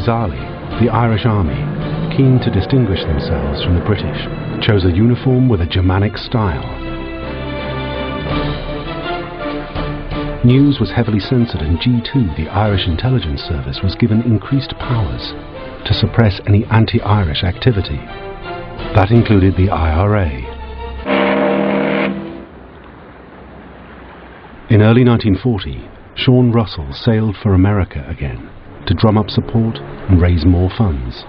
bizarrely, the Irish army, keen to distinguish themselves from the British, chose a uniform with a Germanic style. News was heavily censored, and G2, the Irish intelligence service, was given increased powers to suppress any anti-Irish activity. That included the IRA. In early 1940, Sean Russell sailed for America again to drum up support and raise more funds.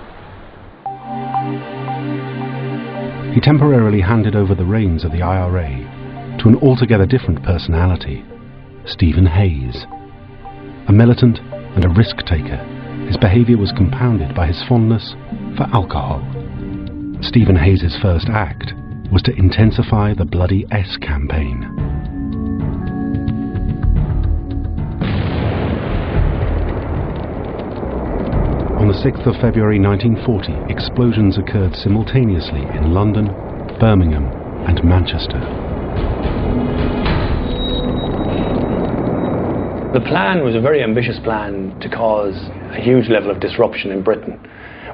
He temporarily handed over the reins of the IRA to an altogether different personality, Stephen Hayes. A militant and a risk-taker, his behaviour was compounded by his fondness for alcohol. Stephen Hayes' first act was to intensify the Bloody S campaign. On the 6th of February 1940, explosions occurred simultaneously in London, Birmingham and Manchester. The plan was a very ambitious plan to cause a huge level of disruption in Britain,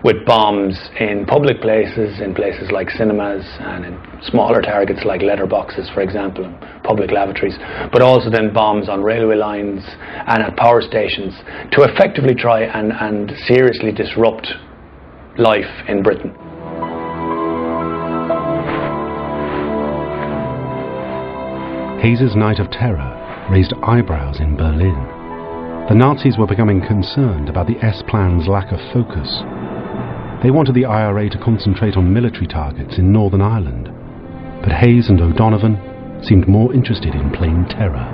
with bombs in public places, in places like cinemas, and in smaller targets like letterboxes, for example, and public lavatories, but also then bombs on railway lines and at power stations to effectively try and seriously disrupt life in Britain. Hayes' Night of Terror raised eyebrows in Berlin. The Nazis were becoming concerned about the S-Plan's lack of focus. They wanted the IRA to concentrate on military targets in Northern Ireland, but Hayes and O'Donovan seemed more interested in plain terror.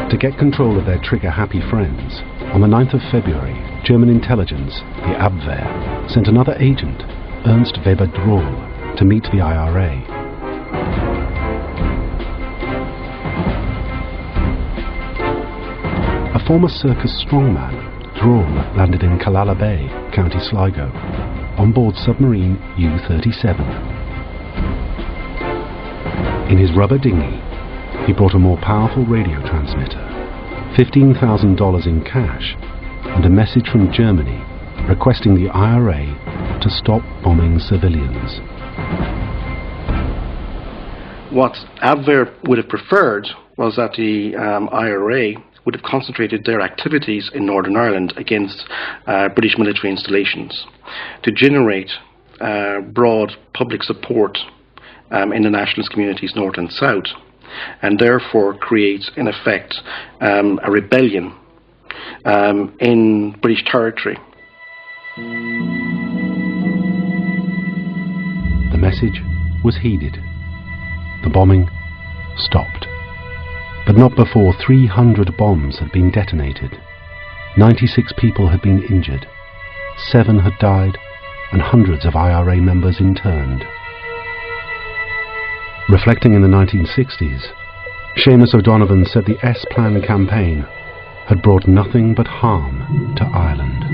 To get control of their trigger-happy friends, on the 9th of February, German intelligence, the Abwehr, sent another agent, Ernst Weber Drohl, to meet the IRA. A former circus strongman, Drohl landed in Killala Bay, County Sligo, on board submarine U-37. In his rubber dinghy, he brought a more powerful radio transmitter, $15,000 in cash, and a message from Germany requesting the IRA to stop bombing civilians. What Abwehr would have preferred was that the IRA would have concentrated their activities in Northern Ireland against British military installations to generate broad public support in the nationalist communities north and south, and therefore create, in effect, a rebellion in British territory. The message was heeded. The bombing stopped. But not before 300 bombs had been detonated. 96 people had been injured, 7 had died, and hundreds of IRA members interned. Reflecting in the 1960s, Seamus O'Donovan said the S-Plan campaign had brought nothing but harm to Ireland.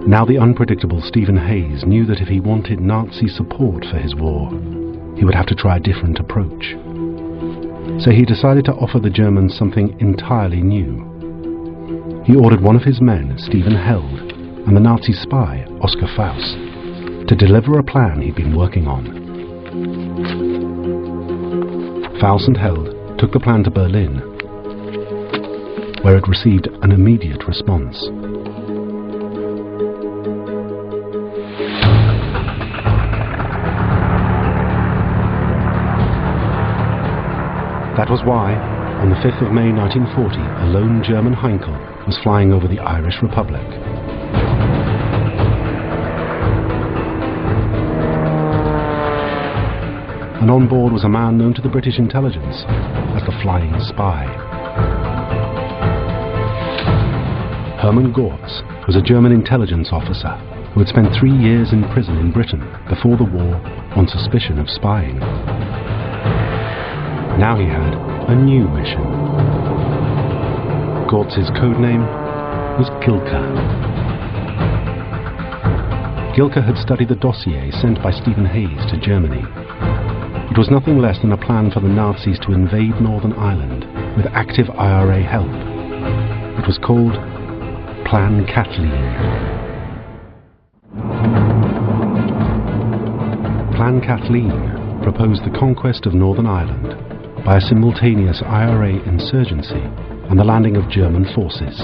Now the unpredictable Stephen Hayes knew that if he wanted Nazi support for his war, he would have to try a different approach. So he decided to offer the Germans something entirely new. He ordered one of his men, Stephen Held, and the Nazi spy, Oscar Faust, to deliver a plan he'd been working on. Faust and Held took the plan to Berlin, where it received an immediate response. That was why, on the 5th of May 1940, a lone German Heinkel was flying over the Irish Republic. And on board was a man known to the British intelligence as the Flying Spy. Hermann Gortz was a German intelligence officer who had spent 3 years in prison in Britain before the war on suspicion of spying. Now he had a new mission. Gortz's codename was Kilka. Gilker had studied the dossier sent by Stephen Hayes to Germany. It was nothing less than a plan for the Nazis to invade Northern Ireland with active IRA help. It was called Plan Kathleen. Plan Kathleen proposed the conquest of Northern Ireland by a simultaneous IRA insurgency and the landing of German forces.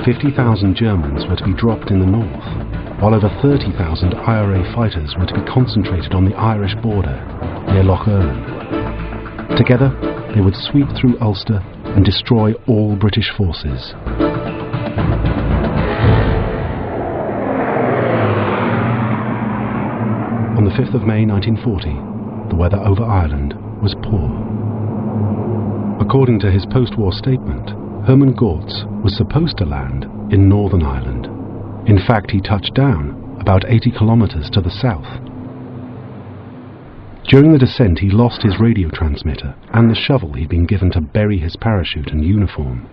50,000 Germans were to be dropped in the north, while over 30,000 IRA fighters were to be concentrated on the Irish border near Lough Erne. Together, they would sweep through Ulster and destroy all British forces. On the 5th of May 1940, the weather over Ireland was poor. According to his post-war statement, Herman Gortz was supposed to land in Northern Ireland. In fact, he touched down about 80 kilometers to the south. During the descent, he lost his radio transmitter and the shovel he'd been given to bury his parachute and uniform.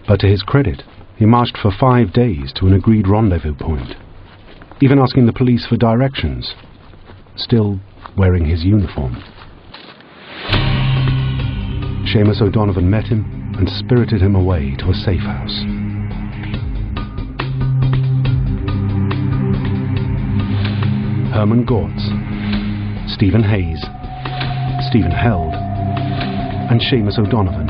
But to his credit, he marched for 5 days to an agreed rendezvous point, even asking the police for directions, still wearing his uniform. Seamus O'Donovan met him and spirited him away to a safe house. Herman Gortz, Stephen Hayes, Stephen Held, and Seamus O'Donovan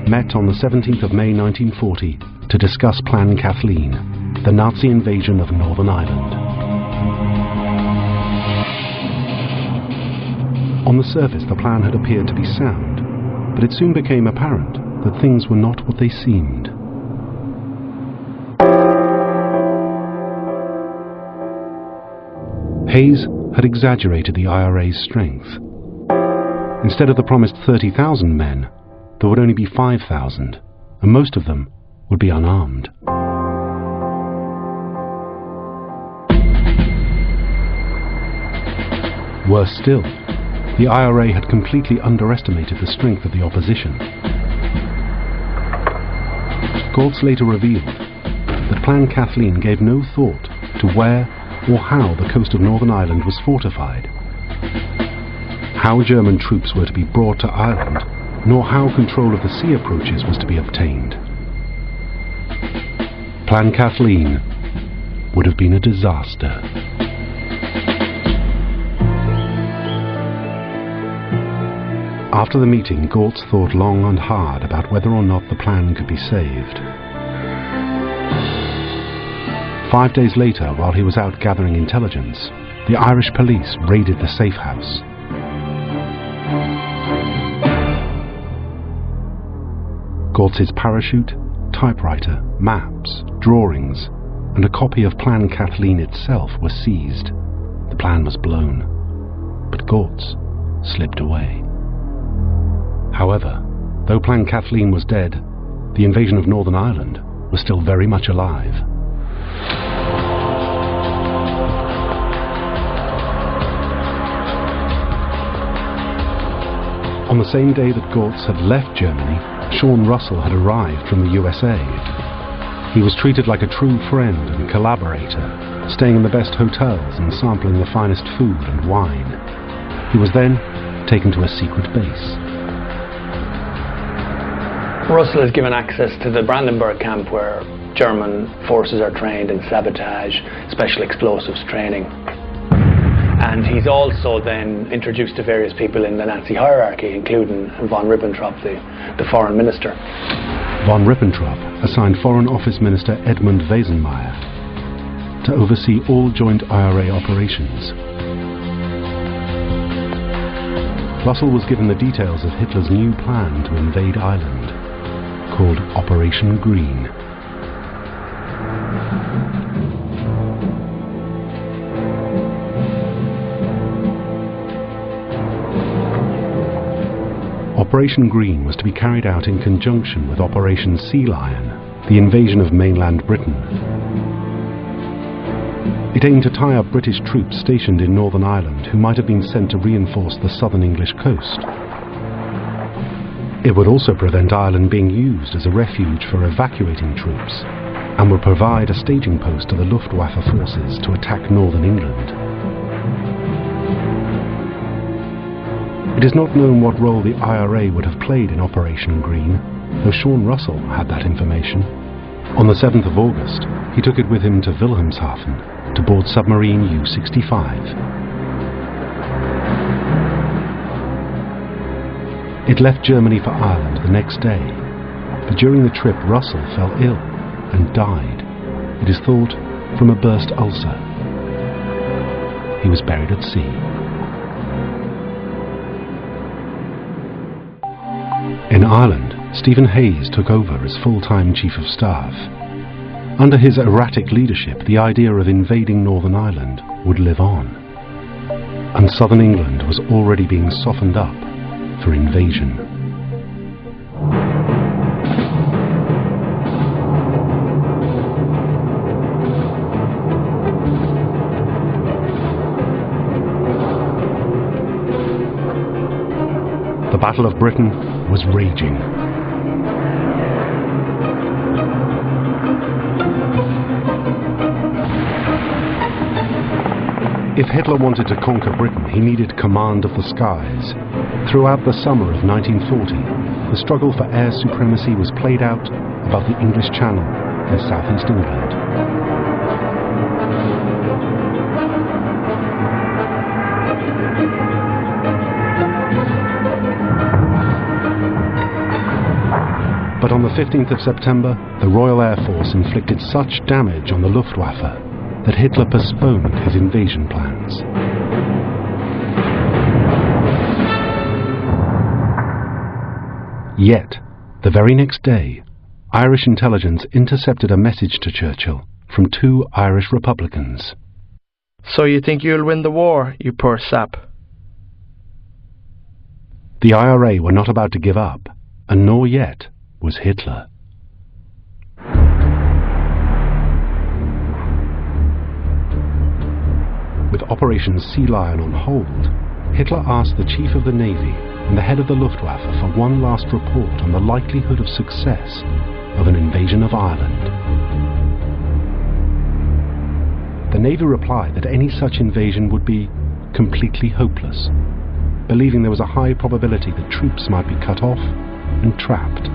met on the 17th of May 1940 to discuss Plan Kathleen, the Nazi invasion of Northern Ireland. On the surface, the plan had appeared to be sound, but it soon became apparent that things were not what they seemed. Hayes had exaggerated the IRA's strength. Instead of the promised 30,000 men, there would only be 5,000, and most of them would be unarmed. Worse still, the IRA had completely underestimated the strength of the opposition. Gortz later revealed that Plan Kathleen gave no thought to where or how the coast of Northern Ireland was fortified, how German troops were to be brought to Ireland, nor how control of the sea approaches was to be obtained. Plan Kathleen would have been a disaster. After the meeting, Gortz thought long and hard about whether or not the plan could be saved. 5 days later, while he was out gathering intelligence, the Irish police raided the safe house. Gortz's parachute, typewriter, maps, drawings, and a copy of Plan Kathleen itself were seized. The plan was blown, but Gortz slipped away. However, though Plan Kathleen was dead, the invasion of Northern Ireland was still very much alive. On the same day that Gortz had left Germany, Sean Russell had arrived from the USA. He was treated like a true friend and collaborator, staying in the best hotels and sampling the finest food and wine. He was then taken to a secret base. Russell is given access to the Brandenburg camp where German forces are trained in sabotage, special explosives training. And he's also then introduced to various people in the Nazi hierarchy, including von Ribbentrop, the foreign minister. Von Ribbentrop assigned Foreign Office Minister Edmund Wesenmeyer to oversee all joint IRA operations. Russell was given the details of Hitler's new plan to invade Ireland, called Operation Green. Operation Green was to be carried out in conjunction with Operation Sea Lion, the invasion of mainland Britain. It aimed to tie up British troops stationed in Northern Ireland who might have been sent to reinforce the southern English coast. It would also prevent Ireland being used as a refuge for evacuating troops and would provide a staging post to the Luftwaffe forces to attack northern England. It is not known what role the IRA would have played in Operation Green, though Sean Russell had that information. On the 7th of August, he took it with him to Wilhelmshaven to board submarine U-65. It left Germany for Ireland the next day, but during the trip Russell fell ill and died, it is thought, from a burst ulcer. He was buried at sea. In Ireland, Stephen Hayes took over as full-time Chief of Staff. Under his erratic leadership, the idea of invading Northern Ireland would live on, and southern England was already being softened up for invasion. The Battle of Britain was raging. If Hitler wanted to conquer Britain, he needed command of the skies. Throughout the summer of 1940, the struggle for air supremacy was played out above the English Channel in southeast England. But on the 15th of September, the Royal Air Force inflicted such damage on the Luftwaffe that Hitler postponed his invasion plans. Yet, the very next day, Irish intelligence intercepted a message to Churchill from 2 Irish Republicans. So you think you'll win the war, you poor sap? The IRA were not about to give up, and nor yet was Hitler. With Operation Sea Lion on hold, Hitler asked the Chief of the Navy and the head of the Luftwaffe for one last report on the likelihood of success of an invasion of Ireland. The Navy replied that any such invasion would be completely hopeless, believing there was a high probability that troops might be cut off and trapped.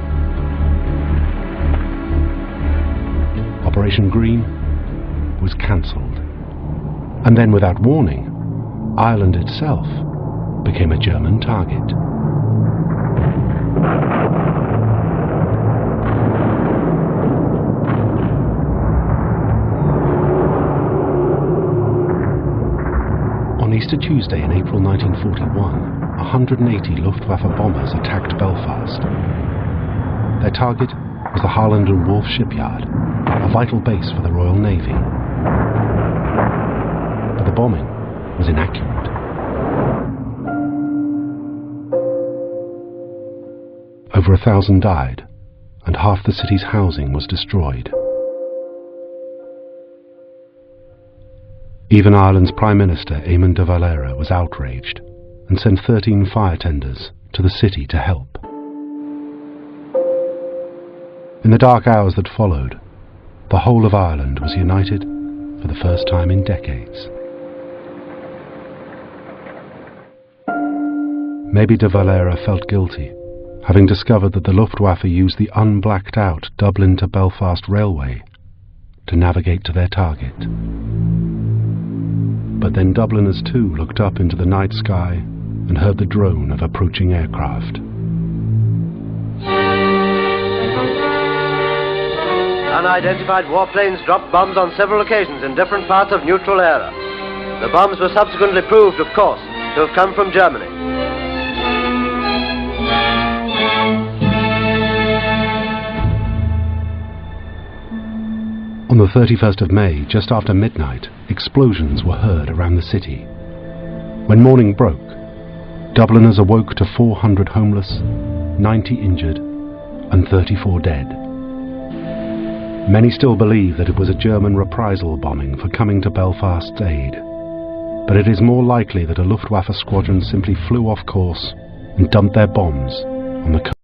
Operation Green was cancelled, and then without warning, Ireland itself became a German target. On Easter Tuesday in April 1941, 180 Luftwaffe bombers attacked Belfast. Their target was the Harland and Wolff shipyard, a vital base for the Royal Navy. But the bombing was inaccurate. Over 1,000 died, and half the city's housing was destroyed. Even Ireland's Prime Minister, Eamon de Valera, was outraged and sent 13 fire tenders to the city to help. In the dark hours that followed, the whole of Ireland was united for the first time in decades. Maybe de Valera felt guilty, having discovered that the Luftwaffe used the unblacked-out Dublin to Belfast railway to navigate to their target. But then Dubliners too looked up into the night sky and heard the drone of approaching aircraft. Unidentified warplanes dropped bombs on several occasions in different parts of neutral area. The bombs were subsequently proved, of course, to have come from Germany. On the 31st of May, just after midnight, explosions were heard around the city. When morning broke, Dubliners awoke to 400 homeless, 90 injured, and 34 dead. Many still believe that it was a German reprisal bombing for coming to Belfast's aid, but it is more likely that a Luftwaffe squadron simply flew off course and dumped their bombs on the coast.